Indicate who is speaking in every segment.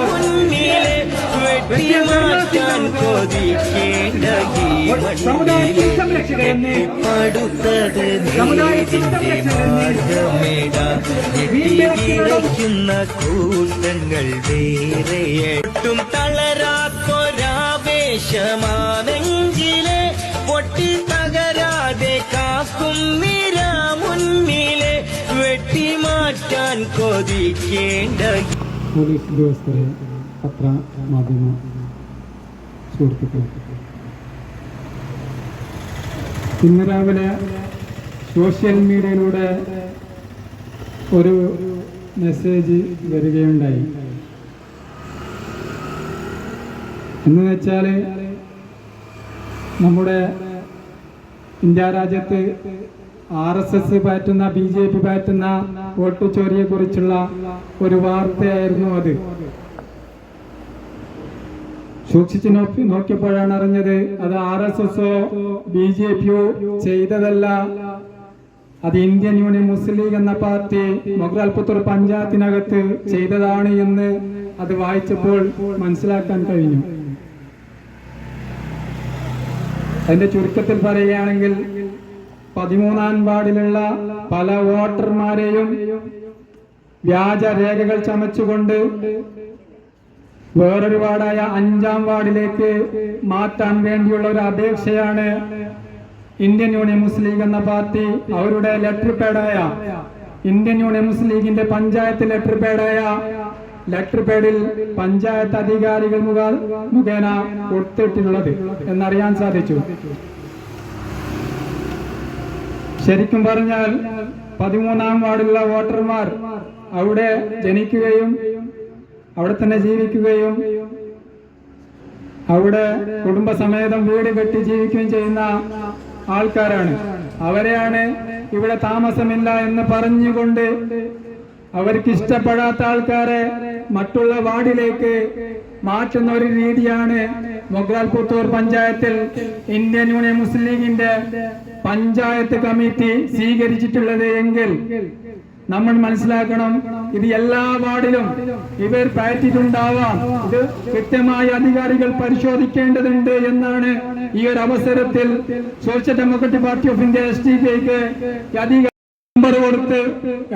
Speaker 1: മുന്നിലെ വെട്ടിമാറ്റാൻ കൊതിക്കേണ്ട പടുത്തത് മാർഗമേട കൂട്ടങ്ങൾ വേറെ ഒട്ടും തളരാത്തൊരാവേശമാണെങ്കിലെ പൊട്ടി തകരാതെ കാക്കും നിര മുന്നിലെ വെട്ടിമാറ്റാൻ കൊതിക്കേണ്ട.
Speaker 2: പോലീസ് ഉദ്യോഗസ്ഥരെ, പത്ര മാധ്യമ സുഹൃത്തുക്കൾ, ഇന്ന് രാവിലെ സോഷ്യൽ മീഡിയയിലൂടെ ഒരു മെസ്സേജ് വരികയുണ്ടായി. എന്ന് വെച്ചാൽ നമ്മുടെ ഇന്ത്യ രാജ്യത്ത് RSS പാറ്റുന്ന BJP പാറ്റുന്ന വോട്ട് ചോരിയെ കുറിച്ചുള്ള ഒരു വാർത്തയായിരുന്നു അത്. സൂക്ഷിച്ചു നോക്കിയപ്പോഴാണ് അറിഞ്ഞത് അത് RSSോ BJPയോ ചെയ്തതല്ല, അത് ഇന്ത്യൻ യൂണിയൻ മുസ്ലിം ലീഗ് എന്ന പാർട്ടി മൊഗ്രാൽപുത്തൂർ പഞ്ചായത്തിനകത്ത് ചെയ്തതാണ് എന്ന് അത് വായിച്ചപ്പോൾ മനസ്സിലാക്കാൻ കഴിഞ്ഞു. അതിന്റെ ചുരുക്കത്തിൽ പറയുകയാണെങ്കിൽ 13-ാം വാർഡിലുള്ള പല വോട്ടർമാരെയും വ്യാജ രേഖകൾ ചമച്ചുകൊണ്ട് വേറൊരു വാർഡായ 5-ാം വാർഡിലേക്ക് മാറ്റാൻ വേണ്ടിയുള്ള ഒരു അപേക്ഷയാണ് ഇന്ത്യൻ യൂണിയൻ മുസ്ലിം ലീഗ് എന്ന പാർട്ടി അവരുടെ ലെറ്റർ പേഡായ ഇന്ത്യൻ യൂണിയൻ മുസ്ലിം ലീഗിന്റെ പഞ്ചായത്ത് ലെറ്റർ പേഡിൽ പഞ്ചായത്ത് അധികാരികൾ മുഖേന കൊടുത്തിട്ടുള്ളത് എന്നറിയാൻ സാധിച്ചു. ശരിക്കും പറഞ്ഞാൽ 13-ാം വാർഡിലുള്ള വോട്ടർമാർ അവിടെ ജനിക്കുകയും അവിടെ തന്നെ ജീവിക്കുകയും അവിടെ കുടുംബസമേതം വീട് കെട്ടി ജീവിക്കുകയും ചെയ്യുന്ന ആൾക്കാരാണ്. അവരെയാണ് ഇവിടെ താമസമില്ല എന്ന് പറഞ്ഞുകൊണ്ട് അവർക്ക് ഇഷ്ടപ്പെടാത്ത ആൾക്കാരെ മറ്റുള്ള വാർഡിലേക്ക് മാറ്റുന്ന ഒരു രീതിയാണ് മൊഗ്രാൽപുത്തൂർ പഞ്ചായത്തിൽ ഇന്ത്യൻ യൂണിയൻ മുസ്ലിം ലീഗിന്റെ പഞ്ചായത്ത് കമ്മിറ്റി സ്വീകരിച്ചിട്ടുള്ളത് എങ്കിൽ നമ്മൾ മനസ്സിലാക്കണം, ഇത് എല്ലാ വാർഡിലും ഇവർ പാറ്റിട്ടുണ്ടാവാം. ഇത് കൃത്യമായി അധികാരികൾ പരിശോധിക്കേണ്ടതുണ്ട് എന്നാണ് ഈ ഒരു അവസരത്തിൽ social democratic party of India SDPക്ക് നമ്പർ കൊടുത്ത്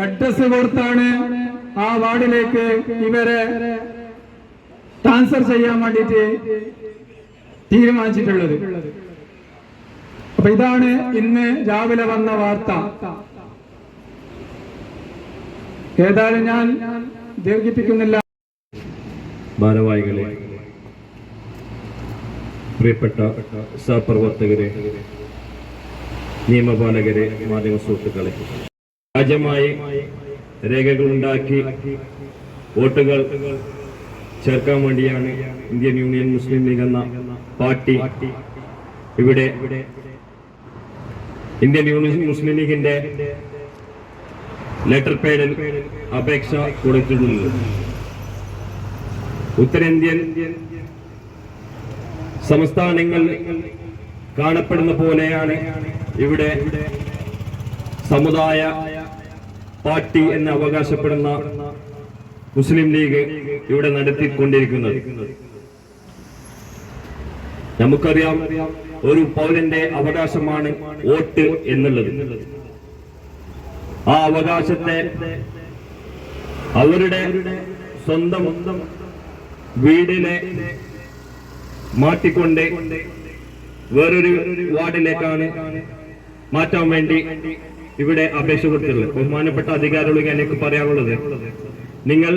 Speaker 2: അഡ്രസ് കൊടുത്താണ് ആ വാർഡിലേക്ക് ഇവരെ ട്രാൻസ്ഫർ ചെയ്യാൻ വേണ്ടിയിട്ട് തീരുമാനിച്ചിട്ടുള്ളത്. അപ്പൊ ഇതാണ് ഇന്ന് രാവിലെ വന്ന വാർത്ത. ഏതായാലും ഞാൻ ദീർഘിപ്പിക്കുന്നില്ല.
Speaker 3: ഭാരവാഹികളെ, പ്രിയപ്പെട്ട സഹപ്രവർത്തകരെ, നിയമപാലകരെ, മാധ്യമ സുഹൃത്തുക്കളെ, രാജ്യമായി രേഖകളുണ്ടാക്കി വോട്ടുകൾ ചേർക്കാൻ വേണ്ടിയാണ് ഇന്ത്യൻ യൂണിയൻ മുസ്ലിം ലീഗ് എന്ന പാർട്ടി ഇവിടെ ഇന്ത്യൻ യൂണിയൻ മുസ്ലിം ലീഗിന്റെ ലെറ്റർ പേഡിൽ അപേക്ഷ കൊടുത്തിട്ടുള്ളത്. ഉത്തരേന്ത്യൻ സംസ്ഥാനങ്ങളിൽ കാണപ്പെടുന്ന പോലെയാണ് ഇവിടെ സമുദായ പാർട്ടി എന്ന് അവകാശപ്പെടുന്ന മുസ്ലിം ലീഗ് ഇവിടെ നടത്തിക്കൊണ്ടിരിക്കുന്നത്. നമുക്കറിയാം, ഒരു പൗരന്റെ അവകാശമാണ് വോട്ട് എന്നുള്ളത്. ആ അവകാശത്തെ അവരുടെ സ്വന്തം വീടിനെ മാറ്റിക്കൊണ്ട് വേറൊരു വാർഡിലേക്കാണ് മാറ്റാൻ വേണ്ടി ഇവിടെ അപേക്ഷ കൊടുത്തിട്ടുള്ളത്. ബഹുമാനപ്പെട്ട അധികാരികളോട് എനിക്ക് പറയാനുള്ളത്, നിങ്ങൾ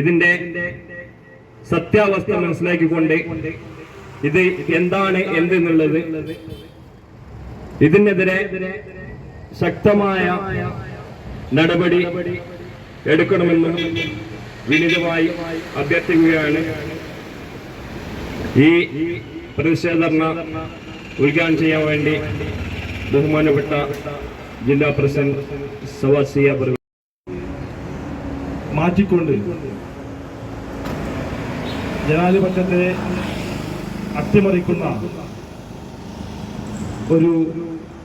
Speaker 3: ഇതിന്റെ സത്യാവസ്ഥ മനസ്സിലാക്കിക്കൊണ്ട് ഇത് എന്താണ് എന്തെന്നുള്ളത് ഇതിനെതിരെ ശക്തമായ നടപടി എടുക്കണമെന്നും വിനീതമായി അഭ്യർത്ഥിക്കുകയാണ്. ഈ പ്രതിഷേധർണ ഉദ്ഘാടനം ചെയ്യാൻ വേണ്ടി ബഹുമാനപ്പെട്ട ജില്ലാ പ്രസിഡന്റ് സവാസിയ
Speaker 4: മാറ്റിക്കൊണ്ട് ജനാധിപത്യത്തെ അട്ടിമറിക്കുന്ന ഒരു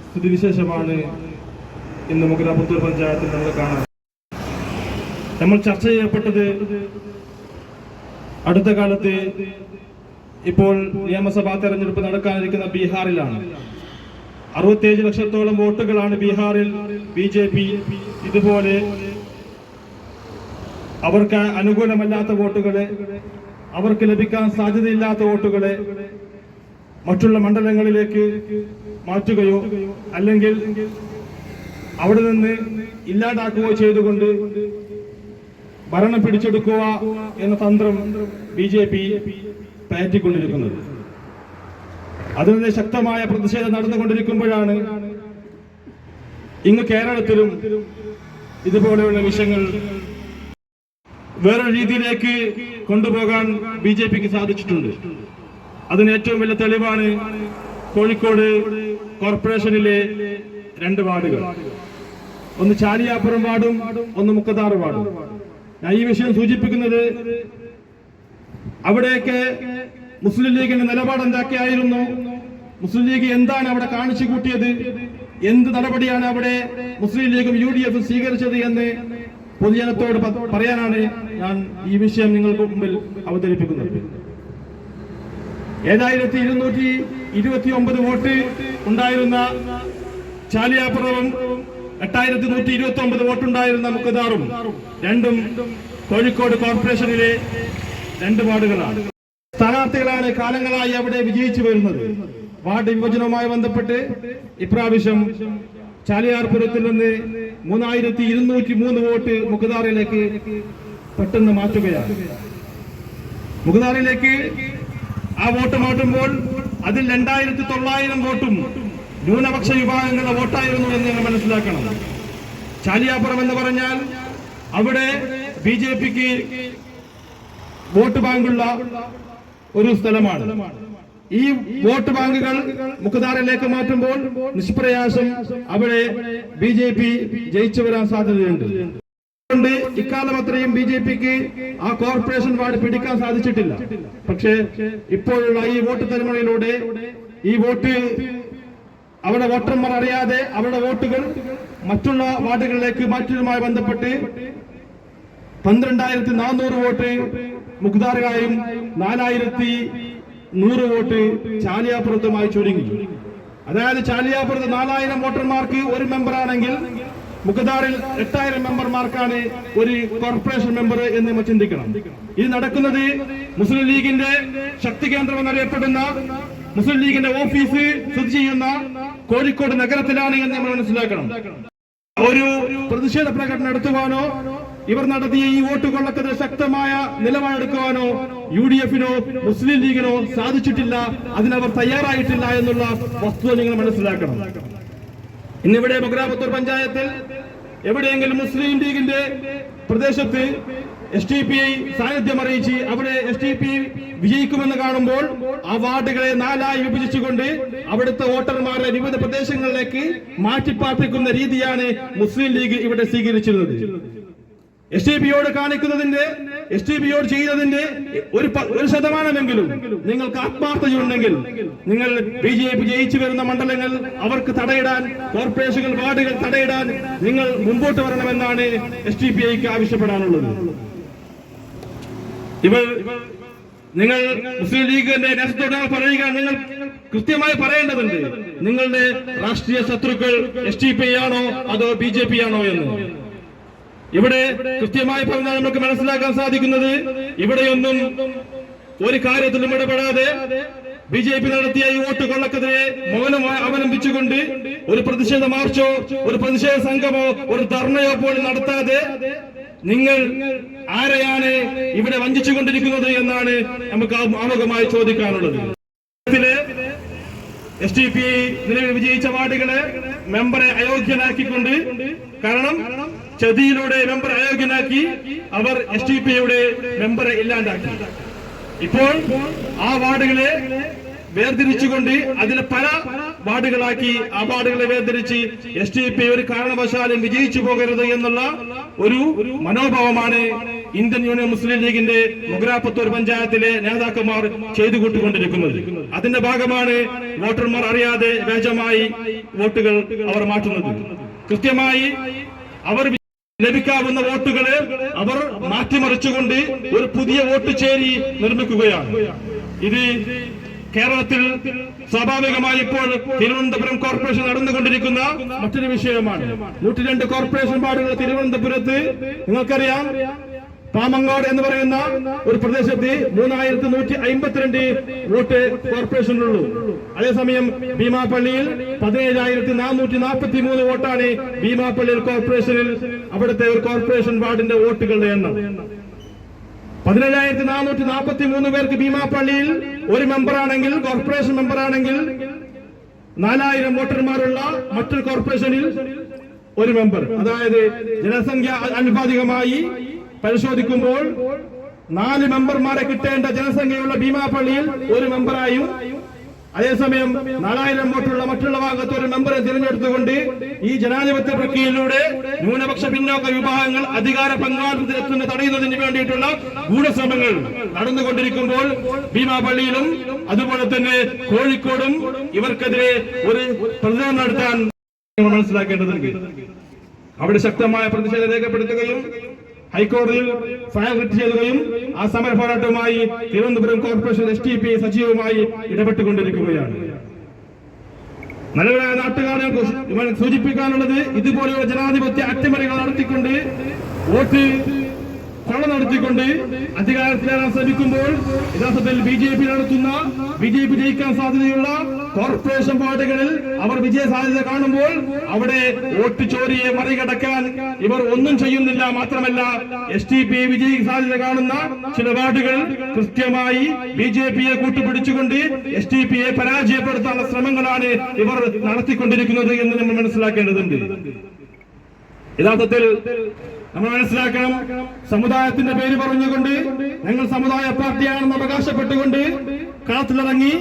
Speaker 4: സ്ഥിതിവിശേഷമാണ് ഇന്ന് മൊഗ്രാൽപുത്തൂർ പഞ്ചായത്തിൽ നമ്മൾ കാണാൻ. നമ്മൾ ചർച്ച ചെയ്യപ്പെട്ടത് അടുത്ത കാലത്ത് ഇപ്പോൾ നിയമസഭാ തെരഞ്ഞെടുപ്പ് നടക്കാനിരിക്കുന്ന ബീഹാറിലാണ്. 67 ലക്ഷത്തോളം വോട്ടുകളാണ് ബീഹാറിൽ BJP ഇതുപോലെ അവർക്ക് അനുകൂലമല്ലാത്ത വോട്ടുകളെ, അവർക്ക് ലഭിക്കാൻ സാധ്യതയില്ലാത്ത വോട്ടുകളെ മറ്റുള്ള മണ്ഡലങ്ങളിലേക്ക് മാറ്റുകയോ അല്ലെങ്കിൽ അവിടെ നിന്ന് ഇല്ലാതാക്കുകയോ ചെയ്തുകൊണ്ട് ഭരണം പിടിച്ചെടുക്കുക എന്ന തന്ത്രം BJP പയറ്റിക്കൊണ്ടിരിക്കുന്നത്. അതിനെതിരെ ശക്തമായ പ്രതിഷേധം നടന്നുകൊണ്ടിരിക്കുമ്പോഴാണ് ഇങ്ങ് കേരളത്തിലും ഇതുപോലെയുള്ള വിഷയങ്ങൾ വേറൊരു രീതിയിലേക്ക് കൊണ്ടുപോകാൻ BJPക്ക് സാധിച്ചിട്ടുണ്ട്. അതിന് ഏറ്റവും വലിയ തെളിവാണ് കോഴിക്കോട് കോർപ്പറേഷനിലെ 2 വാർഡുകൾ, ഒന്ന് ചാലിയാപ്പുറം വാർഡും ഒന്ന് മുക്കത്താറ് വാർഡും. ഞാൻ ഈ വിഷയം സൂചിപ്പിക്കുന്നത് അവിടെയൊക്കെ മുസ്ലിം ലീഗിന്റെ നിലപാട് എന്തൊക്കെയായിരുന്നു, മുസ്ലിം ലീഗ് എന്താണ് അവിടെ കാണിച്ചു കൂട്ടിയത്, എന്ത് നടപടിയാണ് അവിടെ മുസ്ലിം ലീഗും UDF സ്വീകരിച്ചത് എന്ന് പൊതുജനത്തോട് പറയാനാണ് ഞാൻ ഈ വിഷയം നിങ്ങൾക്ക് മുമ്പിൽ അവതരിപ്പിക്കുന്നത്. 7229 വോട്ട് ഉണ്ടായിരുന്ന ചാലിയാപ്പുറവും 8129 വോട്ടുണ്ടായിരുന്ന മുക്കതാറും രണ്ടും കോഴിക്കോട് കോർപ്പറേഷനിലെ 2 വാർഡുകളാണ്. സ്ഥാനാർത്ഥികളാണ് കാലങ്ങളായി അവിടെ വിജയിച്ചു വരുന്നത്. വാർഡ് വിഭജനവുമായി ബന്ധപ്പെട്ട് ഇപ്രാവശ്യം ചാലിയാർപുരത്തിൽ നിന്ന് 3203 വോട്ട് മുക്കതാറിലേക്ക് പെട്ടെന്ന് മാറ്റുകയാണ്. മുക്കതാറിലേക്ക് ആ വോട്ട് മാറ്റുമ്പോൾ അതിൽ 2900 വോട്ടും ന്യൂനപക്ഷ വിഭാഗങ്ങളുടെ വോട്ടായിരുന്നു എന്ന് ഞങ്ങൾ മനസ്സിലാക്കണം. ചാലിയാപ്പുറം എന്ന് പറഞ്ഞാൽ അവിടെ BJPക്ക് വോട്ട് ബാങ്കുള്ള ഒരു സ്ഥലമാണ്. ഈ വോട്ട് ബാങ്കുകൾ മുക്കതാറിലേക്ക് മാറ്റുമ്പോൾ നിഷ്പ്രയാസം അവിടെ BJP ജയിച്ചു വരാൻ സാധ്യതയുണ്ട്. അതുകൊണ്ട് ഇക്കാലം അത്രയും BJPക്ക് ആ കോർപ്പറേഷൻ വാർഡ് പിടിക്കാൻ സാധിച്ചിട്ടില്ല. പക്ഷേ ഇപ്പോഴുള്ള ഈ വോട്ട് തലമുറയിലൂടെ ഈ വോട്ട് അവിടെ വോട്ടർമാർ അറിയാതെ അവരുടെ വോട്ടുകൾ മറ്റുള്ള വാർഡുകളിലേക്ക് മാറ്റുന്നതുമായി ബന്ധപ്പെട്ട് 12400 വോട്ട് മുഖ്താറിലായും 4100 വോട്ട് ചാലിയാപ്പുറത്തുമായി ചുരുങ്ങി. അതായത് ചാലിയാപ്പുറത്ത് 4000 വോട്ടർമാർക്ക് ഒരു മെമ്പറാണെങ്കിൽ മുഖ്താറിൽ 8000 മെമ്പർമാർക്കാണ് ഒരു കോർപ്പറേഷൻ മെമ്പർ എന്ന് നമ്മൾ ചിന്തിക്കണം. ഇത് നടക്കുന്നത് മുസ്ലിം ലീഗിന്റെ ശക്തി കേന്ദ്രം എന്നറിയപ്പെടുന്ന മുസ്ലിം ലീഗിന്റെ ഓഫീസ് സ്ഥിതി ചെയ്യുന്ന കോഴിക്കോട് നഗരത്തിലാണ് എന്ന് നമ്മൾ മനസ്സിലാക്കണം. ഒരു പ്രതിഷേധ പ്രകടനം നടത്തുവാനോ ഇവർ നടത്തിയ ഈ വോട്ട് കൊള്ളക്കെതിരെ ശക്തമായ നിലപാടെടുക്കുവാനോ UDFനോ മുസ്ലിം ലീഗിനോ സാധിച്ചിട്ടില്ല. അതിനവർ തയ്യാറായിട്ടില്ല എന്നുള്ള വസ്തുത നിങ്ങൾ മനസ്സിലാക്കണം. ഇന്നിവിടെ മൊഗ്രാപത്തൂർ പഞ്ചായത്തിൽ എവിടെയെങ്കിലും മുസ്ലിം ലീഗിന്റെ പ്രദേശത്ത് SDPI സാന്നിധ്യം അറിയിച്ച് അവിടെ SDPI വിജയിക്കുമെന്ന് കാണുമ്പോൾ ആ വാർഡുകളെ 4 വിഭജിച്ചുകൊണ്ട് അവിടുത്തെ വോട്ടർമാരെ വിവിധ പ്രദേശങ്ങളിലേക്ക് മാറ്റിപ്പാർപ്പിക്കുന്ന രീതിയാണ് മുസ്ലിം ലീഗ് ഇവിടെ സ്വീകരിച്ചിരുന്നത്. SDPയോട് കാണിക്കുന്നതിന്റെ SDPയോട് ചെയ്യുന്നതിന്റെ ഒരു ശതമാനമെങ്കിലും നിങ്ങൾക്ക് ആത്മാർത്ഥതയുണ്ടെങ്കിൽ നിങ്ങൾ BJP ജയിച്ചു വരുന്ന മണ്ഡലങ്ങൾ അവർക്ക് തടയിടാൻ, കോർപ്പറേഷനുകൾ വാർഡുകൾ തടയിടാൻ നിങ്ങൾ മുമ്പോട്ട് വരണമെന്നാണ് SDPIക്ക് ആവശ്യപ്പെടാനുള്ളത്. നിങ്ങൾ മുസ്ലിം ലീഗിന്റെ നേതൃത്വത്തോട് പറയുക, നിങ്ങൾ കൃത്യമായി പറയേണ്ടതുണ്ട് നിങ്ങളുടെ രാഷ്ട്രീയ ശത്രുക്കൾ SDPI ആണോ അതോ BJP ആണോ എന്ന്. ഇവിടെ കൃത്യമായി പറഞ്ഞാൽ നമുക്ക് മനസ്സിലാക്കാൻ സാധിക്കുന്നത് ഇവിടെയൊന്നും ഒരു കാര്യത്തിലും ഇടപെടാതെ BJP നടത്തിയ ഈ വോട്ട് കൊള്ളക്കെതിരെ മൗനം അവലംബിച്ചുകൊണ്ട് ഒരു പ്രതിഷേധ മാർച്ചോ ഒരു പ്രതിഷേധ സംഘമോ ഒരു ധർണയോ പോലും നടത്താതെ നിങ്ങൾ ആരെയാണ് ഇവിടെ വഞ്ചിച്ചുകൊണ്ടിരിക്കുന്നത് എന്നാണ് നമുക്ക് ആമുഖമായി ചോദിക്കാനുള്ളത്. SDPI നിലവിൽ വിജയിച്ച വാർഡുകളെ മെമ്പറെ അയോഗ്യനാക്കിക്കൊണ്ട്, കാരണം ചതിയിലൂടെ മെമ്പർ അയോഗ്യനാക്കി അവർ SDPIയുടെ മെമ്പറെ ഇല്ലാണ്ടാക്കി. ഇപ്പോൾ ആ വാർഡുകളെ വേർതിരിച്ചുകൊണ്ട് അതിലെ പല വാർഡുകളാക്കി ആ വാർഡുകളെ വേർതിരിച്ച് SDPI ഒരു കാരണവശാലും വിജയിച്ചു പോകരുത് എന്നുള്ള ഒരു മനോഭാവമാണ് ഇന്ത്യൻ യൂണിയൻ മുസ്ലിം ലീഗിന്റെ മൊഗ്രാപത്തൂർ പഞ്ചായത്തിലെ നേതാക്കന്മാർ ചെയ്തു കൂട്ടിക്കൊണ്ടിരിക്കുന്നത്. അതിന്റെ ഭാഗമാണ് വോട്ടർമാർ അറിയാതെ വ്യാജമായി വോട്ടുകൾ അവർ മാറ്റുന്നത്. കൃത്യമായി അവർ ലഭിക്കാവുന്ന വോട്ടുകളെ അവർ മാറ്റിമറിച്ചുകൊണ്ട് ഒരു പുതിയ വോട്ട് ചേരി നിർമ്മിക്കുകയാണ്. ഇത് കേരളത്തിൽ സ്വാഭാവികമായി ഇപ്പോൾ തിരുവനന്തപുരം കോർപ്പറേഷൻ നടന്നുകൊണ്ടിരിക്കുന്ന മറ്റൊരു വിഷയമാണ്. 102 കോർപ്പറേഷൻ വാർഡുകൾ തിരുവനന്തപുരത്ത് നിങ്ങൾക്കറിയാം. പാമങ്ങാട് എന്ന് പറയുന്ന ഒരു പ്രദേശത്ത് 3152 വോട്ട് കോർപ്പറേഷനിലുള്ളൂ. അതേസമയം ഭീമാപ്പള്ളിയിൽ 17,443 വോട്ടാണ് ഭീമാപ്പള്ളിയിൽ കോർപ്പറേഷനിൽ അവിടുത്തെ ഒരു കോർപ്പറേഷൻ വാർഡിന്റെ വോട്ടുകളുടെ എണ്ണം. 17,443 പേർക്ക് ഭീമാപ്പള്ളിയിൽ ഒരു മെമ്പറാണെങ്കിൽ, കോർപ്പറേഷൻ മെമ്പറാണെങ്കിൽ 4000 വോട്ടർമാരുള്ള മറ്റൊരു കോർപ്പറേഷനിൽ ഒരു മെമ്പർ. അതായത് ജനസംഖ്യ അനുപാതികമായി പരിശോധിക്കുമ്പോൾ 4 മെമ്പർമാരെ കിട്ടേണ്ട ജനസംഖ്യയുള്ള ഭീമാപ്പള്ളിയിൽ ഒരു മെമ്പറായും, അതേസമയം 4000 വോട്ടുള്ള മറ്റുള്ള ഭാഗത്ത് ഒരു മെമ്പറെ തിരഞ്ഞെടുത്തുകൊണ്ട് ഈ ജനാധിപത്യ പ്രക്രിയയിലൂടെ ന്യൂനപക്ഷ പിന്നോക്ക വിഭാഗങ്ങൾ അധികാര പങ്കാളിത്തത്തിന് തടയുന്നതിന് വേണ്ടിയിട്ടുള്ള ഗൂഢശ്രമങ്ങൾ നടന്നുകൊണ്ടിരിക്കുമ്പോൾ ഭീമാപ്പള്ളിയിലും അതുപോലെ തന്നെ കോഴിക്കോടും ഇവർക്കെതിരെ ഒരു പ്രതിരോധം നടത്താൻ മനസ്സിലാക്കേണ്ടതുണ്ട്. അവിടെ ശക്തമായ പ്രതിഷേധം രേഖപ്പെടുത്തുകയും ഹൈക്കോടതിയിൽ ഫയൽ റിട്ട് ചെയ്യുകയും ആ സമര പോരാട്ടവുമായി തിരുവനന്തപുരം കോർപ്പറേഷൻ STP സജീവമായി ഇടപെട്ടുകൊണ്ടിരിക്കുകയാണ്. നല്ലവരായ നാട്ടുകാരെ സൂചിപ്പിക്കാനുള്ളത്, ഇതുപോലെയുള്ള ജനാധിപത്യ അട്ടിമറികൾ നടത്തിക്കൊണ്ട് വോട്ട് കൊള്ള നടത്തിക്കൊണ്ട് അധികാരത്തിലേറാൻ ശ്രമിക്കുമ്പോൾ യഥാർത്ഥത്തിൽ BJP നടത്തുന്ന BJP ജയിക്കാൻ സാധ്യതയുള്ള കോർപ്പറേഷൻ വാർഡുകളിൽ അവർ വിജയ സാധ്യത കാണുമ്പോൾ അവിടെ വോട്ട് ചോരിയെ മറികടക്കാൻ ഇവർ ഒന്നും ചെയ്യുന്നില്ല. മാത്രമല്ല STP വിജയ സാധ്യത കാണുന്ന ചില വാർഡുകൾ കൃത്യമായി BJPയെ കൂട്ടുപിടിച്ചുകൊണ്ട് STPയെ പരാജയപ്പെടുത്താനുള്ള ശ്രമങ്ങളാണ് ഇവർ നടത്തിക്കൊണ്ടിരിക്കുന്നത് എന്ന് നമ്മൾ മനസ്സിലാക്കേണ്ടതുണ്ട്. യഥാർത്ഥത്തിൽ നമ്മൾ മനസ്സിലാക്കണം, സമുദായത്തിന്റെ പേര് പറഞ്ഞുകൊണ്ട് ഞങ്ങൾ സമുദായ പാർട്ടിയാണെന്ന് അവകാശപ്പെട്ടുകൊണ്ട് കളത്തിലിറങ്ങി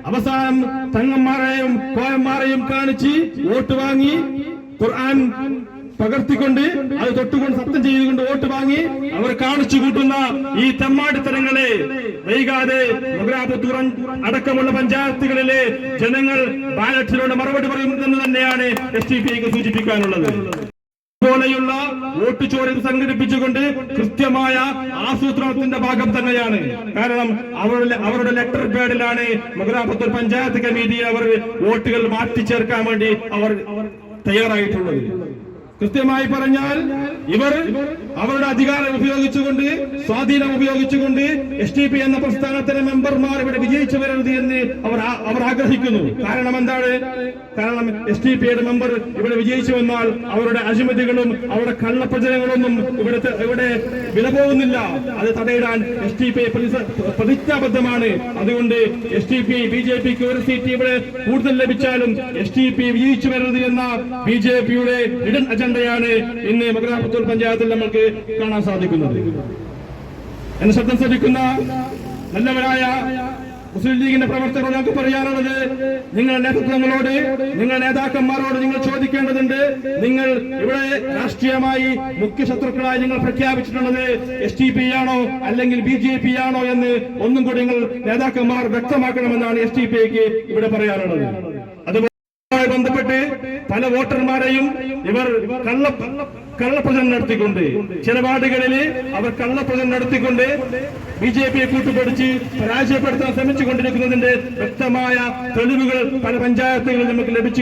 Speaker 4: അവസാനം തങ്ങന്മാരെയും കോയന്മാരെയും കാണിച്ച് വോട്ട് വാങ്ങി ഖുർആൻ പകർത്തിക്കൊണ്ട് അത് തൊട്ടുകൊണ്ട് സത്യം ചെയ്തുകൊണ്ട് വോട്ട് വാങ്ങി അവർ കാണിച്ചു കൂട്ടുന്ന ഈ തെമ്മാടിത്തരങ്ങളെ വൈകാതെ മൊഗ്രാപുത്തൂർ അടക്കമുള്ള പഞ്ചായത്തുകളിലെ ജനങ്ങൾ ബാലറ്റിലൂടെ മറുപടി പറയുമെന്ന് തന്നെയാണ് STPക്ക് സൂചിപ്പിക്കാനുള്ളത്. പോലെയുള്ള വോട്ട് ചോരി സംഘടിപ്പിച്ചുകൊണ്ട് കൃത്യമായ ആസൂത്രണത്തിന്റെ ഭാഗം തന്നെയാണ്. കാരണം അവരുടെ ലെറ്റർ പാഡിലാണ് മൊഗ്രാപുത്തൂർ പഞ്ചായത്ത് കമ്മിറ്റിയിൽ അവർ വോട്ടുകൾ മാറ്റിച്ചേർക്കാൻ വേണ്ടി അവർ തയ്യാറായിട്ടുള്ളത്. കൃത്യമായി പറഞ്ഞാൽ ഇവർ അവരുടെ അധികാരം ഉപയോഗിച്ചുകൊണ്ട്, സ്വാധീനം ഉപയോഗിച്ചുകൊണ്ട് STP എന്ന പ്രസ്ഥാനത്തിലെ മെമ്പർമാർ ഇവിടെ വിജയിച്ചു വരരുത് എന്ന് അവർ ആഗ്രഹിക്കുന്നു. കാരണം എന്താണ്? കാരണം STPയുടെ മെമ്പർ ഇവിടെ വിജയിച്ചു വന്നാൽ അവരുടെ അഴിമതികളും അവരുടെ കള്ളപ്രചരണങ്ങളൊന്നും ഇവിടെ വില പോകുന്നില്ല. അത് തടയിടാൻ STP പ്രതിജ്ഞാബദ്ധമാണ്. അതുകൊണ്ട് STP BJPക്ക് ഒരു സീറ്റ് ഇവിടെ കൂടുതൽ ലഭിച്ചാലും STP വിജയിച്ചു വരരുത് എന്ന BJPയുടെ ഹിഡൻ അജണ്ടയാണ് ഇന്ന് മൊഗ്രാപുത്തൂർ പഞ്ചായത്തിൽ നമുക്ക് കാണാൻ സാധിക്കുന്നത്. എന്നെ ശബ്ദം ശ്രദ്ധിക്കുന്ന നല്ലവരായ മുസ്ലിം ലീഗിന്റെ പ്രവർത്തകരോട് ഞങ്ങൾക്ക് പറയാനുള്ളത്, നിങ്ങളുടെ നേതൃത്വങ്ങളോട്, നിങ്ങളുടെ നേതാക്കന്മാരോട് നിങ്ങൾ ചോദിക്കേണ്ടതുണ്ട്. നിങ്ങൾ ഇവിടെ രാഷ്ട്രീയമായി മുഖ്യ ശത്രുക്കളായി നിങ്ങൾ പ്രഖ്യാപിച്ചിട്ടുള്ളത് STP ആണോ അല്ലെങ്കിൽ BJP ആണോ എന്ന് ഒന്നും കൂടി നിങ്ങൾ നേതാക്കന്മാർ വ്യക്തമാക്കണമെന്നാണ് STPക്ക് ഇവിടെ പറയാനുള്ളത്. അതുപോലെ ബന്ധപ്പെട്ട് പല വോട്ടർമാരെയും ഇവർ കള്ളപ്രചരണം നടത്തിക്കൊണ്ട്, ചില വാർഡുകളിൽ അവർ കള്ളപ്രചരണം നടത്തിക്കൊണ്ട് BJPയെ കൂട്ടുപിടിച്ച് പരാജയപ്പെടുത്താൻ ശ്രമിച്ചുകൊണ്ടിരിക്കുന്നതിന്റെ വ്യക്തമായ തെളിവുകൾ പല പഞ്ചായത്തുകളിൽ നമുക്ക് ലഭിച്ചു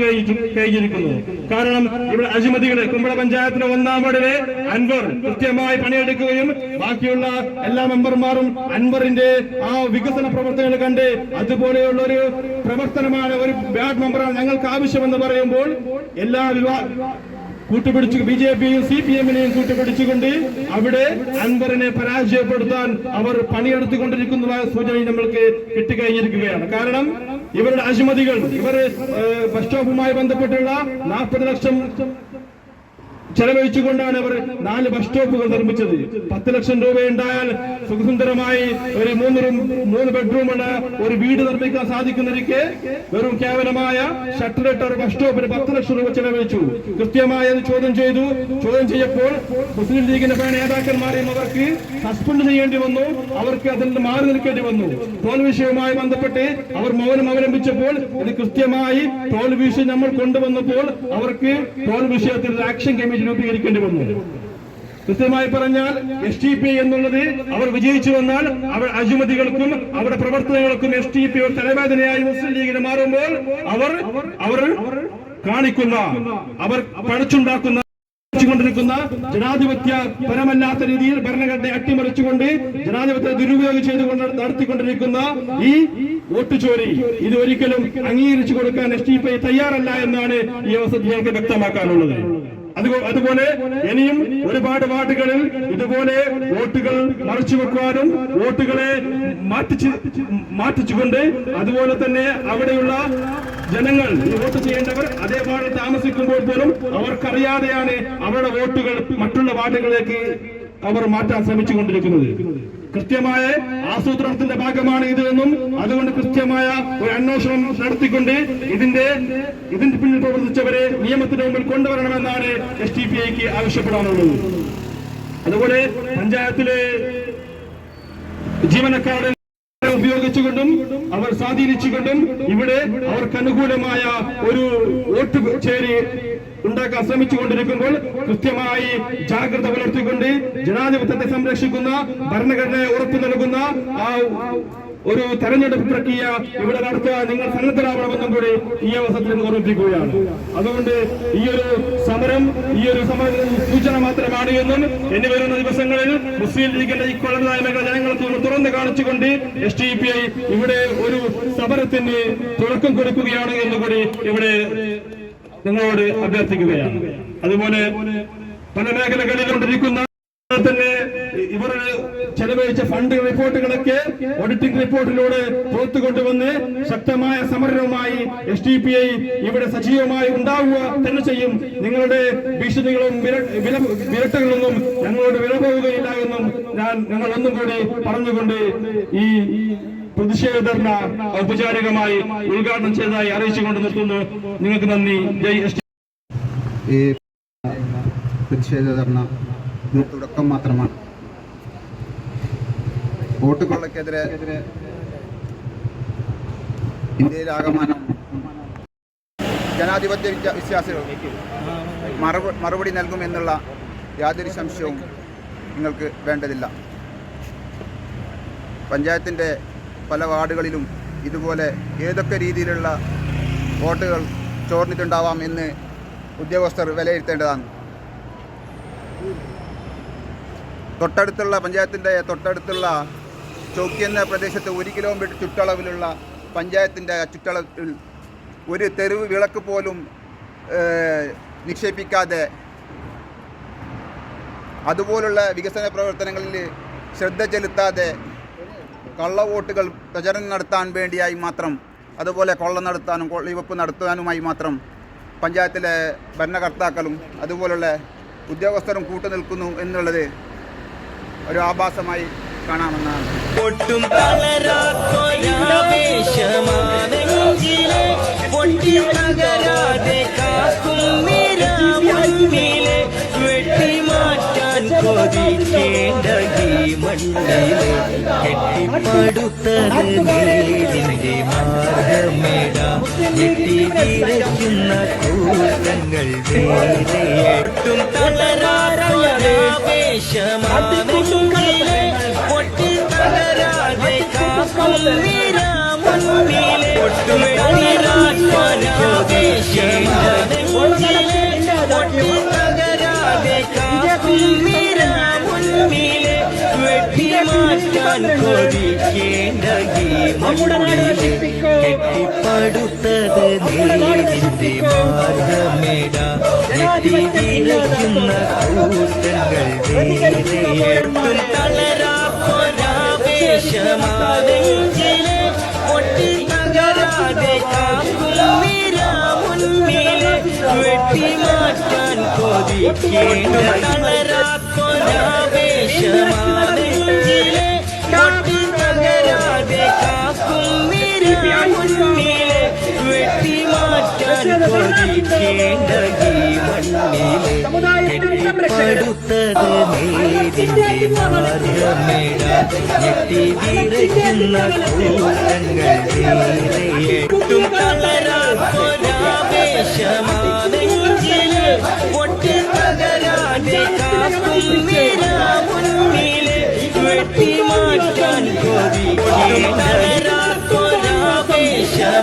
Speaker 4: കഴിഞ്ഞിരിക്കുന്നു. കാരണം ഇവിടെ അഴിമതികളെ കുമ്പള പഞ്ചായത്തിലെ 1-ാം വാർഡിലെ അൻവർ കൃത്യമായി പണിയെടുക്കുകയും ബാക്കിയുള്ള എല്ലാ മെമ്പർമാരും അൻവറിന്റെ ആ വികസന പ്രവർത്തനങ്ങൾ കണ്ട് അതുപോലെയുള്ള ഒരു പ്രവർത്തനമാണ്, ഒരു വാർഡ് മെമ്പറാണ് ഞങ്ങൾക്ക് ആവശ്യമെന്ന് പറയുമ്പോൾ എല്ലാ കൂട്ടുപിടിച്ചു BJPയും CPMനെയും കൂട്ടുപിടിച്ചുകൊണ്ട് അവിടെ അൻവറിനെ പരാജയപ്പെടുത്താൻ അവർ പണിയെടുത്തുകൊണ്ടിരിക്കുന്നതായ സൂചന നമ്മൾക്ക് കിട്ടിക്കഴിഞ്ഞിരിക്കുകയാണ്. കാരണം ഇവരുടെ അഴിമതികൾ, ഇവർ ബസ് സ്റ്റോപ്പുമായി ബന്ധപ്പെട്ടുള്ള 40 ലക്ഷം ചെലവഴിച്ചുകൊണ്ടാണ് അവർ 4 ബസ് സ്റ്റോപ്പുകൾ നിർമ്മിച്ചത്. 10 ലക്ഷം രൂപ ഉണ്ടായാൽ സുഖസുന്ദരമായി ഒരു 3 ബെഡ്റൂമുള്ള ഒരു വീട് നിർമ്മിക്കാൻ സാധിക്കുന്നതിരിക്കെ വെറും കേവലമായ ഷട്ടറിട്ട ഒരു ബസ് സ്റ്റോപ്പിന് 10 ലക്ഷം രൂപ ചെലവഴിച്ചു. കൃത്യമായി അത് ചോദ്യം ചെയ്തു. ചോദ്യം ചെയ്യപ്പോൾ മുസ്ലിം ലീഗിന്റെ പല നേതാക്കന്മാരെയും അവർക്ക് സസ്പെൻഡ് ചെയ്യേണ്ടി വന്നു. അവർക്ക് അതിൽ നിന്ന് മാറി നിൽക്കേണ്ടി വന്നു. ടോൾ വിഷയവുമായി ബന്ധപ്പെട്ട് അവർ മൗനം അവലംബിച്ചപ്പോൾ ഇത് കൃത്യമായി ടോൾ വിഷയം നമ്മൾ കൊണ്ടുവന്നപ്പോൾ അവർക്ക് ടോൾ വിഷയത്തിൽ ആക്ഷൻ കമ്മിറ്റി രൂപീകരിക്കേണ്ടി വന്നു. കൃത്യമായി പറഞ്ഞാൽ SDPI എന്നുള്ളത് അവർ വിജയിച്ചു വന്നാൽ അവർ അഴിമതികൾക്കും അവരുടെ പ്രവർത്തനങ്ങൾക്കും SDPI ഒരു തലവേദനയായി മുസ്ലിം ലീഗിന് മാറുമ്പോൾ അവർ കാണിക്കുന്ന അവർ പണിച്ചുണ്ടാക്കുന്ന ിക്കുന്ന ജനാധിപത്യ പരമല്ലാത്ത രീതിയിൽ ഭരണഘടനയെ അട്ടിമറിച്ചുകൊണ്ട് ജനാധിപത്യ ദുരുപയോഗം ചെയ്തുകൊണ്ട് നടത്തിക്കൊണ്ടിരിക്കുന്ന ഈ വോട്ട് ചോരി ഇത് ഒരിക്കലും അംഗീകരിച്ചു കൊടുക്കാൻ SDPI തയ്യാറല്ല എന്നാണ് ഈ അവസരത്തിൽ ഞങ്ങൾക്ക് വ്യക്തമാക്കാനുള്ളത്. അതുപോലെ ഇനിയും ഒരുപാട് വാർഡുകളിൽ ഇതുപോലെ വോട്ടുകൾ മറച്ചുവെക്കാനും വോട്ടുകളെ മാറ്റിച്ചുകൊണ്ട് അതുപോലെ തന്നെ അവിടെയുള്ള ജനങ്ങൾ ഈ വോട്ട് ചെയ്യേണ്ടവർ അതേ വാർഡിൽ താമസിക്കുമ്പോൾ പോലും അവർക്കറിയാതെയാണ് അവരുടെ വോട്ടുകൾ മറ്റുള്ള വാർഡുകളിലേക്ക് അവർ മാറ്റാൻ ശ്രമിച്ചുകൊണ്ടിരിക്കുന്നത്. കൃത്യമായ ആസൂത്രണത്തിന്റെ ഭാഗമാണ് ഇത് എന്നും അതുകൊണ്ട് കൃത്യമായ ഒരു അന്വേഷണം നടത്തിക്കൊണ്ട് ഇതിന്റെ പിന്നിൽ പ്രവർത്തിച്ചവരെ നിയമത്തിന് മുമ്പിൽ കൊണ്ടുവരണമെന്നാണ് SDPIക്ക് ആവശ്യപ്പെടാനുള്ളത്. അതുപോലെ പഞ്ചായത്തിലെ ജീവനക്കാരുടെ ഉപയോഗിച്ചുകൊണ്ടും അവർ സ്വാധീനിച്ചുകൊണ്ടും ഇവിടെ അവർക്ക് അനുകൂലമായ ഒരു വോട്ട് ചേരി ഉണ്ടാക്കാൻ ശ്രമിച്ചുകൊണ്ടിരിക്കുമ്പോൾ കൃത്യമായി ജാഗ്രത പുലർത്തിക്കൊണ്ട് ജനാധിപത്യത്തെ സംരക്ഷിക്കുന്ന ഭരണഘടനയെ ഉറപ്പു നൽകുന്ന ആ ഒരു തെരഞ്ഞെടുപ്പ് പ്രക്രിയ ഇവിടെ നടത്താൻ നിങ്ങൾ സന്നദ്ധരാവണമെന്നും കൂടി ഈ അവസരത്തിൽ ഓർമ്മിപ്പിക്കുകയാണ്. അതുകൊണ്ട് ഈ ഒരു സമരം സൂചന മാത്രമാണ് എന്നും ഇനി വരുന്ന ദിവസങ്ങളിൽ മുസ്ലിം ലീഗിന്റെ ഈ കൊള്ളരുതായ്മകൾ ജനങ്ങൾക്ക് തുറന്നു കാണിച്ചുകൊണ്ട് SDPI ഇവിടെ ഒരു സമരത്തിന് തുടക്കം കൊടുക്കുകയാണ് എന്നുകൂടി ഇവിടെ നിങ്ങളോട് അഭ്യർത്ഥിക്കുകയാണ്. അതുപോലെ പല മേഖലകളിലുകൊണ്ടിരിക്കുന്ന തന്നെ ഇവർ ചെലവഴിച്ച ഫണ്ട് റിപ്പോർട്ടുകളൊക്കെ ഓഡിറ്റിംഗ് റിപ്പോർട്ടിലൂടെ പുറത്തു കൊണ്ടുവന്ന് ശക്തമായ സമരവുമായി SDPI ഇവിടെ സജീവമായി ഉണ്ടാവുക തന്നെ ചെയ്യും. നിങ്ങളുടെ ഭീഷണികളും വിരട്ടുകളൊന്നും ഞങ്ങളോട് വിലപോവുകയില്ല എന്നും ഞങ്ങൾ ഒന്നും കൂടി പറഞ്ഞുകൊണ്ട് ഈ പ്രതിഷേധ ധർണ ഔപചാരികമായി ഉദ്ഘാടനം ചെയ്തതായി അറിയിച്ചുകൊണ്ട് നിർത്തുന്നു. നിങ്ങൾക്ക് നന്ദി. ജയ് SDPI.
Speaker 5: ഈ പ്രതിഷേധ ധർണ തുടക്കം മാത്രമാണ്. വോട്ട് കൊള്ളക്കെതിരെ ഇന്ത്യയിലാകമാനം ജനാധിപത്യ വിശ്വാസികൾ മറുപടി നൽകുമെന്നുള്ള യാതൊരു സംശയവും നിങ്ങൾക്ക് വേണ്ടതില്ല. പഞ്ചായത്തിൻ്റെ പല വാർഡുകളിലും ഇതുപോലെ ഏതൊക്കെ രീതിയിലുള്ള വോട്ടുകൾ ചോർന്നിട്ടുണ്ടാവാം എന്ന് ഉദ്യോഗസ്ഥർ വിലയിരുത്തേണ്ടതാണ്. പഞ്ചായത്തിൻ്റെ തൊട്ടടുത്തുള്ള ചൗക്കി എന്ന പ്രദേശത്ത് 1 കിലോമീറ്റർ ചുറ്റളവിലുള്ള പഞ്ചായത്തിൻ്റെ ചുറ്റളവിൽ ഒരു തെരുവ് വിളക്ക് പോലും നിക്ഷേപിക്കാതെ അതുപോലുള്ള വികസന പ്രവർത്തനങ്ങളിൽ ശ്രദ്ധ ചെലുത്താതെ കള്ളവോട്ടുകൾ പ്രചരണം നടത്താൻ വേണ്ടിയായി മാത്രം അതുപോലെ കൊള്ള നടത്താനും കൊള്ളിവെപ്പ് നടത്താനുമായി മാത്രം പഞ്ചായത്തിലെ ഭരണകർത്താക്കളും അതുപോലുള്ള ഉദ്യോഗസ്ഥരും കൂട്ടുനിൽക്കുന്നു എന്നുള്ളത് ഒരു ആഭാസമായി കാണാമെന്നാണ്.
Speaker 1: ഒട്ടും തളരാത്തൊരാവേശമാണെങ്കിലേ പൊട്ടി തകരാതെ കാക്കും നിരാമുന്നിലെ വെട്ടിമാറ്റാൻ കൊതിക്കേണ്ട ഈ മണ്ണിലെ കെട്ടിപ്പടുത്തത് നേരിന്റെ മാർഗമേട ഞെട്ടിവിറയ്ക്കുന്ന കൂട്ടങ്ങൾ വേറെ. ഒട്ടും തളരാത്തൊരാവേശമാണെങ്കിലേ പൊട്ടി തകരാതെ കാക്കും നിരാമുന്നിലെ വെട്ടിമാറ്റാൻ കൊതിക്കേണ്ട ഈ മണ്ണിലെ കെട്ടിപ്പടുത്തത് നേരിന്റെ മാർഗമേട ഞെട്ടിവിറയ്ക്കുന്ന കൂട്ടങ്ങൾ വേറെ. തളരാത്തൊരാവേശമാണെങ്കിലേ പൊട്ടി തകരാതെ കാക്കും നിരാമുന്നിലെ വെട്ടിമാറ്റാൻ കൊതിക്കേണ്ട. തളരാത്തൊരാവേശമാണെങ്കിലേ പൊട്ടി തകരാതെ കാക്കും നിരാമുന്നിലെ വെട്ടിമാറ്റാൻ കൊതിക്കേണ്ട ഈ മണ്ണിലെ കെട്ടിപ്പടുത്തത് നേരിന്റെ മാർഗമേട ഞെട്ടിവിറയ്ക്കുന്ന കൂട്ടങ്ങൾ വേറെ. ഒട്ടും തളരാത്തൊരാവേശമാണെങ്കിലേ പൊട്ടി തകരാതെ തകരാതെ കാക്കും നിരാ മുന്നിലെ വെട്ടിമാറ്റാൻ കൊതിക്കേണ്ട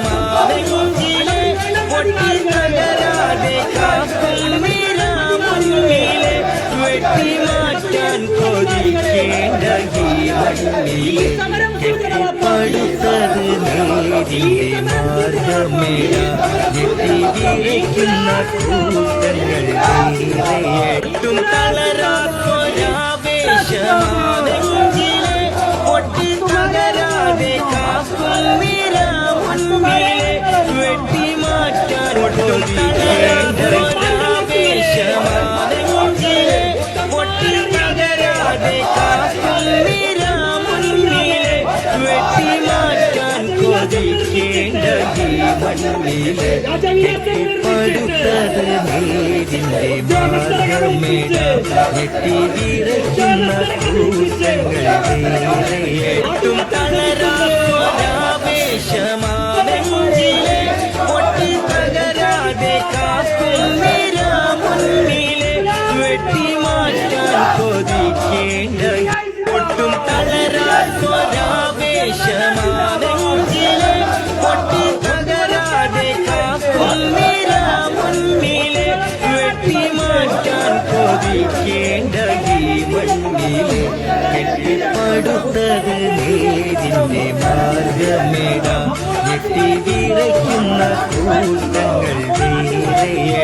Speaker 1: ാവേശമാണെങ്കിലെ പൊട്ടി തകരാതെ കാക്കും നിരാ മുന്നിലെ വെട്ടിമാറ്റാൻ കൊതിക്കേണ്ട ഈ മണ്ണിലെ കെട്ടിപ്പടുത്തത് നേരിന്റെ മാർഗമേട ഞെട്ടിവിളിക്കുന്ന കൂട്ടങ്ങൾ എട്ടും തളരാത്തൊരാവേശമാണെങ്കിലെ പൊട്ടി തകരാതെ കാക്കും നിരാ മുന്നിലെ വെട്ടിമാറ്റാൻ കൊതിക്കേണ്ട ആവേശമാണെങ്കിലെ പൊട്ടി തകരാതെ കാക്കും നിരാ മുന്നിലെ വെട്ടിമാറ്റാൻ കൊതിക്കേണ്ട ഈ മണ്ണിലെ കെട്ടിപ്പടുത്തത് നേരിന്റെ മാർഗമേട ഞെട്ടിവിറയ്ക്കുന്ന കൂട്ടങ്ങൾ എട്ടും തളരാവേശമാണെങ്കിലെ പൊട്ടി തകരാതെ കാക്കും നിരാ മുന്നിലെ വെട്ടിമാറ്റാൻ കൊതിക്കേണ്ട ഒട്ടും തളരാവേശമാണെങ്കിലെ പൊട്ടി തകരാതെ കാക്കും നിരാ മുന്നിലെ വെട്ടിമാറ്റാൻ കൊതിക്കേണ്ട ഈ മണ്ണിലെ കെട്ടിപ്പടുത്തത് നേരിന്റെ മാർഗമേട ഞെട്ടിവിറയ്ക്കുന്ന കൂട്ടങ്ങൾ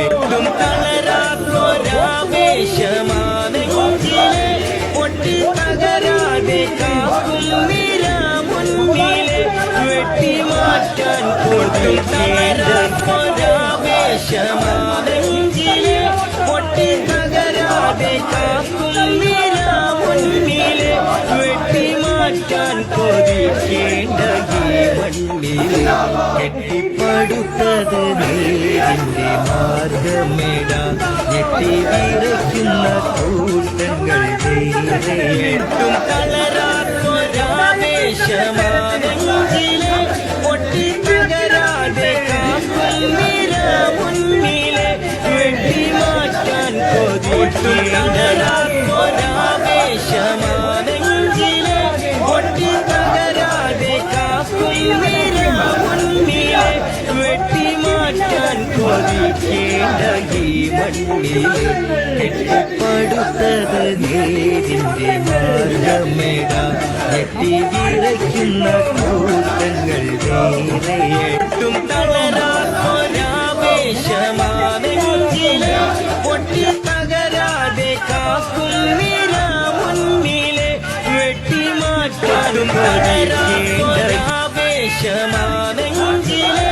Speaker 1: എട്ടും തളരാത്തൊരാവേശമാണെങ്കിലെ പൊട്ടി തകരാതെ കാക്കും നിരാ മുന്നിലെ വെട്ടിമാറ്റാൻ കൊതിക്കേണ്ട ആവേശമാണെങ്കിലെ പൊട്ടി തകരാതെ കാക്കും നിരാ മുന്നിലെ വെട്ടിമാറ്റാൻ കൊതിക്കേണ്ട ഈ മണ്ണിലെ കെട്ടിപ്പടുത്തത് നേരിന്റെ മാർഗമേട ഞെട്ടിവിറയ്ക്കുന്ന കൂട്ടങ്ങൾ എട്ടും തളരാത്തൊരാവേശമാണെങ്കിലെ പൊട്ടി തകരാതെ കാക്കും നിരാ മുന്നിലെ വെട്ടിമാറ്റാൻ കൊതിക്കേണ്ട ആവേശമാണെങ്കിലെ പൊട്ടി തകരാതെ കാക്കും നിരാ മുന്നിലെ വെട്ടിമാറ്റാൻ കൊതിക്കേണ്ട ഈ മണ്ണിലെ കെട്ടിപ്പടുത്തത് നേരിന്റെ മാർഗമേട ഞെട്ടിവിറയ്ക്കുന്ന കൂട്ടങ്ങൾ എട്ടും തളരാത്തൊരാവേശമാണെങ്കിലെ പൊട്ടി തകരാതെ കാക്കും നിരാ മുന്നിലെ വെട്ടിമാറ്റാൻ കൊതിക്കേണ്ട ആവേശമാണെങ്കിലെ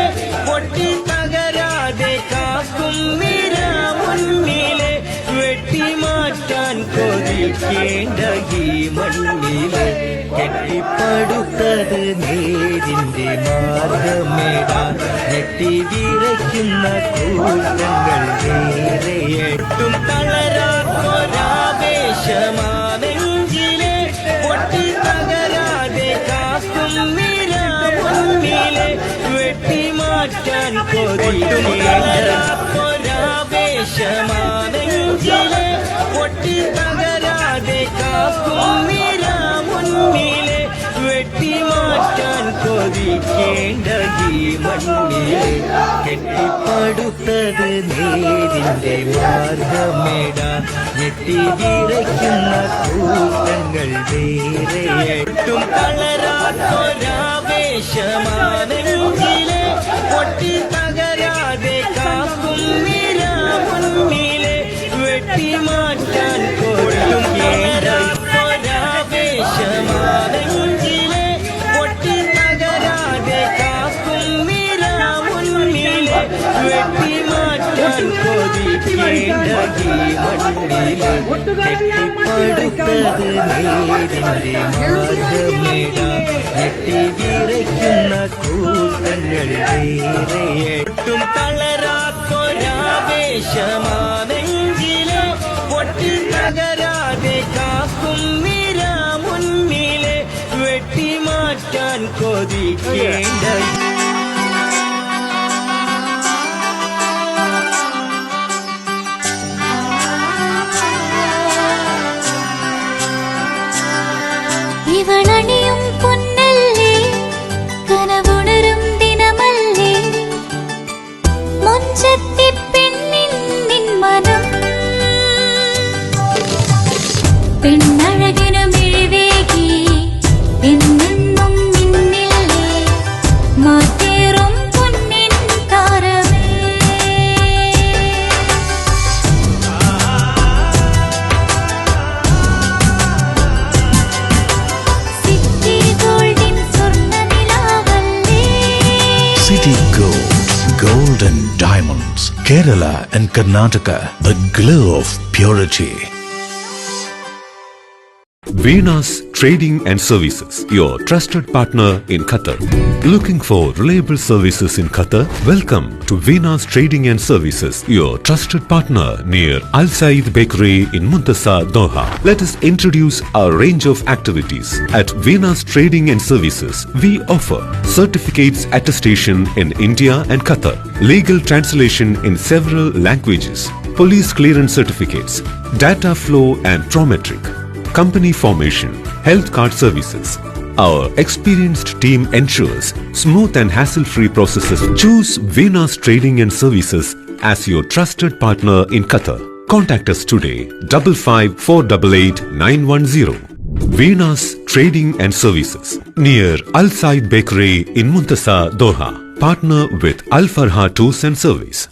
Speaker 1: പൊട്ടി തകരാതെ കാക്കും നിരാ മുന്നിലെ വെട്ടിമാറ്റാൻ കൊതിക്കേണ്ട ഈ മണ്ണിലെ കെട്ടിപ്പടുത്തത് നേരിന്റെ മാർഗമേട ഞെട്ടിവിറയ്ക്കുന്ന കൂട്ടങ്ങൾ എട്ടും തളരാത്തൊരാവേശമാണെങ്കിലെ പൊട്ടി തകരാതെ കാക്കും നിരാ മുന്നിലെ വെട്ടിമാറ്റാൻ കൊതിക്കേണ്ട ആവേശമാണെങ്കിലെ പൊട്ടി തകരാതെ കാക്കും നിരാ മുന്നിലെ വെട്ടിമാറ്റാൻ കൊതിക്കേണ്ട ഈ മണ്ണിലെ കെട്ടിപ്പടുത്തത് നേരിന്റെ മാർഗമേട ഞെട്ടിവിറയ്ക്കുന്ന കൂട്ടങ്ങൾ എട്ടും തളരാത്തൊരാവേശമാണെങ്കിലെ പൊട്ടി തകരാതെ കാക്കും നിരാ മുന്നിലെ വെട്ടിമാറ്റാൻ കൊതിക്കേണ്ട ആവേശമാണെങ്കിലെ പൊട്ടി തകരാതെ കാക്കും നിരാ മുന്നിലെ വെട്ടിമാറ്റാൻ കൊതിക്കേണ്ട ഈ മണ്ണിലെ കെട്ടിപ്പടുത്തത് നേരിന്റെ മാർഗമേട ഞെട്ടിവിറയ്ക്കുന്ന കൂട്ടങ്ങൾ എട്ടും തളരാത്തൊരാവേശമാണെങ്കിലെ പൊട്ടി തകരാതെ കാക്കും നിരാ മുന്നിലെ വെട്ടിമാറ്റാൻ കൊതിക്കേണ്ട
Speaker 6: ഇവളണിയും പൊന്നല്ലേ കനവുണരും ദിനമല്ലേ മുഞ്ചത്തി പെണ്ണിൻ നിൻ മനം പെണ്ണഴകിനു മിഴിവേകി എന്നെന്നും നിന്നില്ലേ മാറ്റേറും പൊന്നിൻ താരമേ സിറ്റി ഗോൾഡിൻ സ്വർണ്ണനിലാവല്ലേ
Speaker 7: City Gold, Gold and Diamonds, Kerala and Karnataka, the glow of purity.
Speaker 8: Venus Trading and Services, your trusted partner in Qatar. Looking for reliable services in Qatar? Welcome to Venus Trading and Services, your trusted partner near Al Said Bakery in Muntasa, Doha. Let us introduce our range of activities. At Venus Trading and Services, we offer certificates attestation in India and Qatar, legal translation in several languages, police clearance certificates, data flow and prometric, company formation, health card services. Our experienced team ensures smooth and hassle-free processes. Choose Venus Trading and Services as your trusted partner in Qatar. Contact us today 55488910. Venus Trading and Services near Al Said Bakery in Muntasa, Doha. Partner with Al Farha Tours and Service.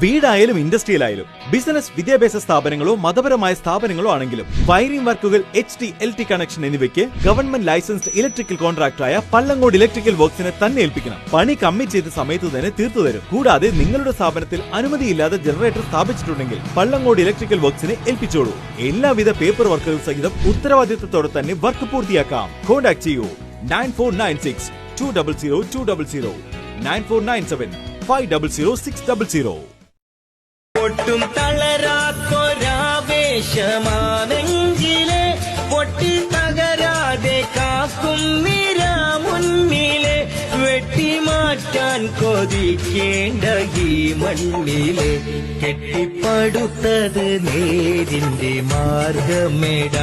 Speaker 9: വീടായാലും ഇൻഡസ്ട്രിയലായാലും business വിദ്യാഭ്യാസ സ്ഥാപനങ്ങളോ മതപരമായ സ്ഥാപനങ്ങളോ ആണെങ്കിലും wiring വർക്കുകൾ HT-LT connection എന്നിവയ്ക്ക് government licensed electrical കോൺട്രാക്ടറായ പള്ളങ്ങോട് electrical വർക്സിനെ തന്നെ ഏൽപ്പിക്കണം. പണി കമ്മിറ്റ് ചെയ്ത സമയത്ത് തന്നെ തീർത്തു തരും. കൂടാതെ നിങ്ങളുടെ സ്ഥാപനത്തിൽ അനുമതിയില്ലാതെ ജനറേറ്റർ സ്ഥാപിച്ചിട്ടുണ്ടെങ്കിൽ പള്ളങ്ങോട് ഇലക്ട്രിക്കൽ വർക്സിനെ ഏൽപ്പിച്ചോളൂ. എല്ലാവിധ പേപ്പർ വർക്കുകൾ സഹിതം ഉത്തരവാദിത്തത്തോടെ തന്നെ വർക്ക് പൂർത്തിയാക്കാം. കോൺടാക്ട് ചെയ്യൂ 9496 200 200 9497 500 600.
Speaker 1: ഒട്ടും തളരാത്തൊരാവേശമാണെങ്കിലേ പൊട്ടി തകരാതെ കാക്കും നിര മുന്നിലെ വെട്ടിമാറ്റാൻ കൊതിക്കേണ്ട ഈ മണ്ണിലെ കെട്ടിപ്പടുത്തത് നേരിന്റെ മാർഗമേട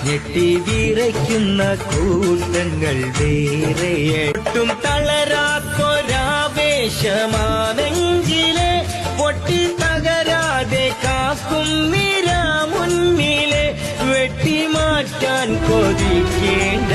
Speaker 1: ഞെട്ടി വിറയ്ക്കുന്ന കൂട്ടങ്ങൾ വേറെ. ഒട്ടും തളരാത്തൊരാവേശമാണെങ്കിലേ പൊട്ടി തകരാതെ കാക്കും നിര മുന്നിലെ വെട്ടിമാറ്റാൻ കൊതിക്കേണ്ട